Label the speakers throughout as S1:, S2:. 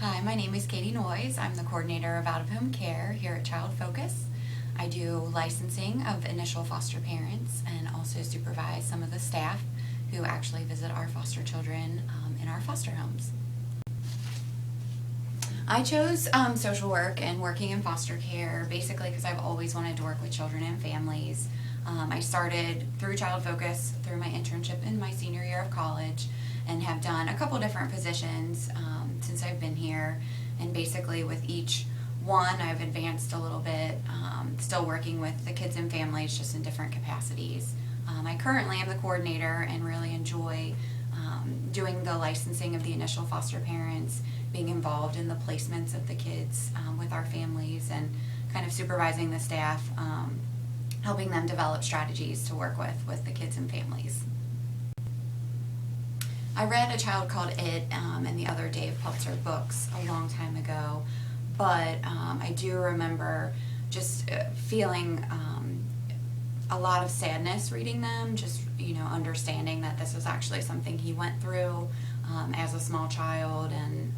S1: Hi, my name is Katie Noyes. I'm the coordinator of out-of-home care here at Child Focus. I do licensing of initial foster parents and also supervise some of the staff who actually visit our foster children in our foster homes. I chose social work and working in foster care basically because I've always wanted to work with children and families. I started through Child Focus through my internship in my senior year of college and have done a couple different positions since I've been here, and basically with each one I've advanced a little bit, still working with the kids and families just in different capacities. I currently am the coordinator and really enjoy doing the licensing of the initial foster parents, being involved in the placements of the kids with our families, and kind of supervising the staff, helping them develop strategies to work with the kids and families. I read A Child Called It and the other Dave Peltzer books a long time ago, but I do remember just feeling a lot of sadness reading them, just understanding that this was actually something he went through as a small child, and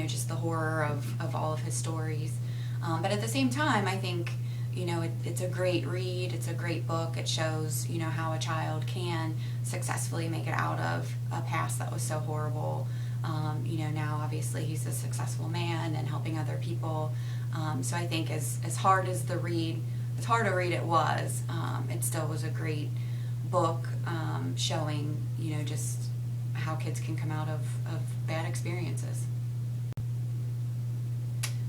S1: just the horror of all of his stories. But at the same time, I think it's a great read, it's a great book. It shows how a child can successfully make it out of a past that was so horrible. Now obviously he's a successful man and helping other people. So I think as hard as to read it was, it still was a great book showing just how kids can come out of bad experiences.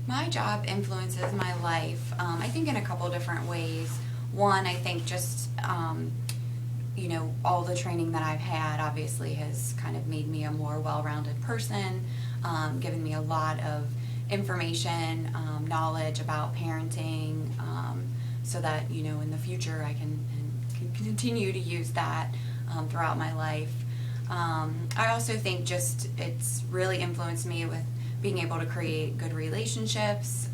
S1: My job influences my life, I think in a couple different ways. One, I think just, all the training that I've had obviously has kind of made me a more well-rounded person, given me a lot of information, knowledge about parenting, so that, in the future I can continue to use that throughout my life. I also think just it's really influenced me with being able to create good relationships,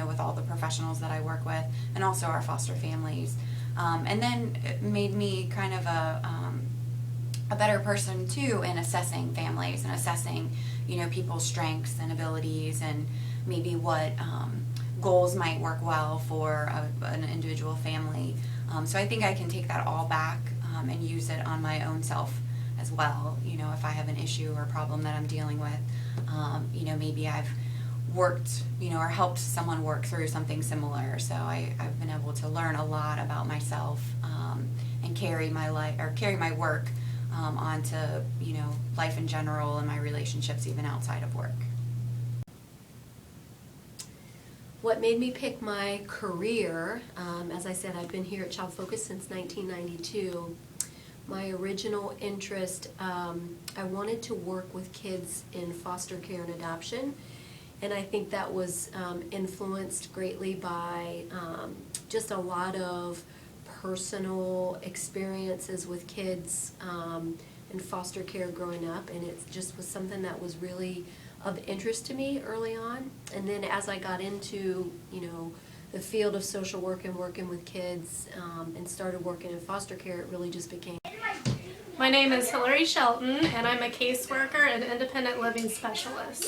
S1: with all the professionals that I work with, and also our foster families. And then it made me kind of a better person too in assessing families and assessing, people's strengths and abilities, and maybe what goals might work well for an individual family. So I think I can take that all back and use it on my own self as well. If I have an issue or problem that I'm dealing with, maybe I've worked, or helped someone work through something similar. So I've been able to learn a lot about myself and carry my work onto, life in general and my relationships even outside of work.
S2: What made me pick my career, as I said, I've been here at Child Focus since 1992. My original interest, I wanted to work with kids in foster care and adoption, and I think that was influenced greatly by just a lot of personal experiences with kids in foster care growing up, and it just was something that was really of interest to me early on. And then as I got into the field of social work and working with kids and started working in foster care, it really just became.
S3: My name is Hillary Shelton, and I'm a caseworker and independent living specialist.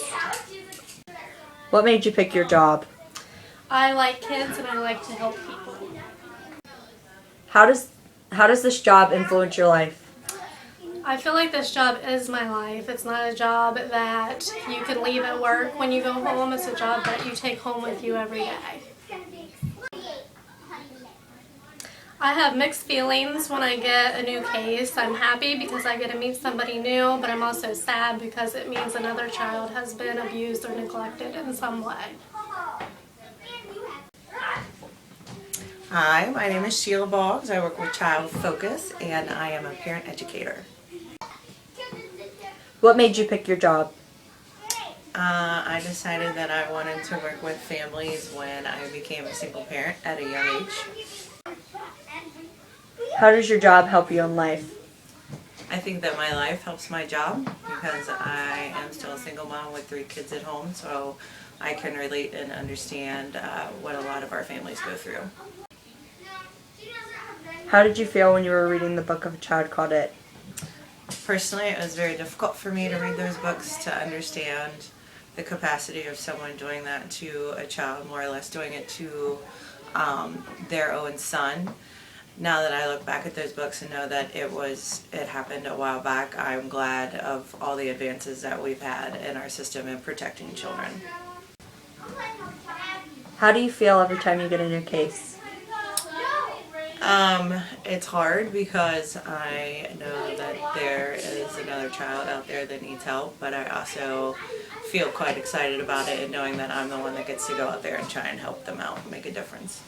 S4: What made you pick your job?
S3: I like kids and I like to help people.
S4: How does this job influence your life?
S3: I feel like this job is my life. It's not a job that you can leave at work when you go home. It's a job that you take home with you every day. I have mixed feelings when I get a new case. I'm happy because I get to meet somebody new, but I'm also sad because it means another child has been abused or neglected in some way.
S5: Hi, my name is Sheila Boggs. I work with Child Focus, and I am a parent educator.
S4: What made you pick your job?
S5: I decided that I wanted to work with families when I became a single parent at a young age.
S4: How does your job help you in life?
S5: I think that my life helps my job because I am still a single mom with 3 kids at home, so I can relate and understand what a lot of our families go through.
S4: How did you feel when you were reading the book of A Child Called It?
S5: Personally, it was very difficult for me to read those books to understand the capacity of someone doing that to a child, more or less doing it to their own son. Now that I look back at those books and know that it happened a while back, I'm glad of all the advances that we've had in our system in protecting children.
S4: How do you feel every time you get a new case?
S5: It's hard because I know that there is another child out there that needs help, but I also feel quite excited about it and knowing that I'm the one that gets to go out there and try and help them out and make a difference.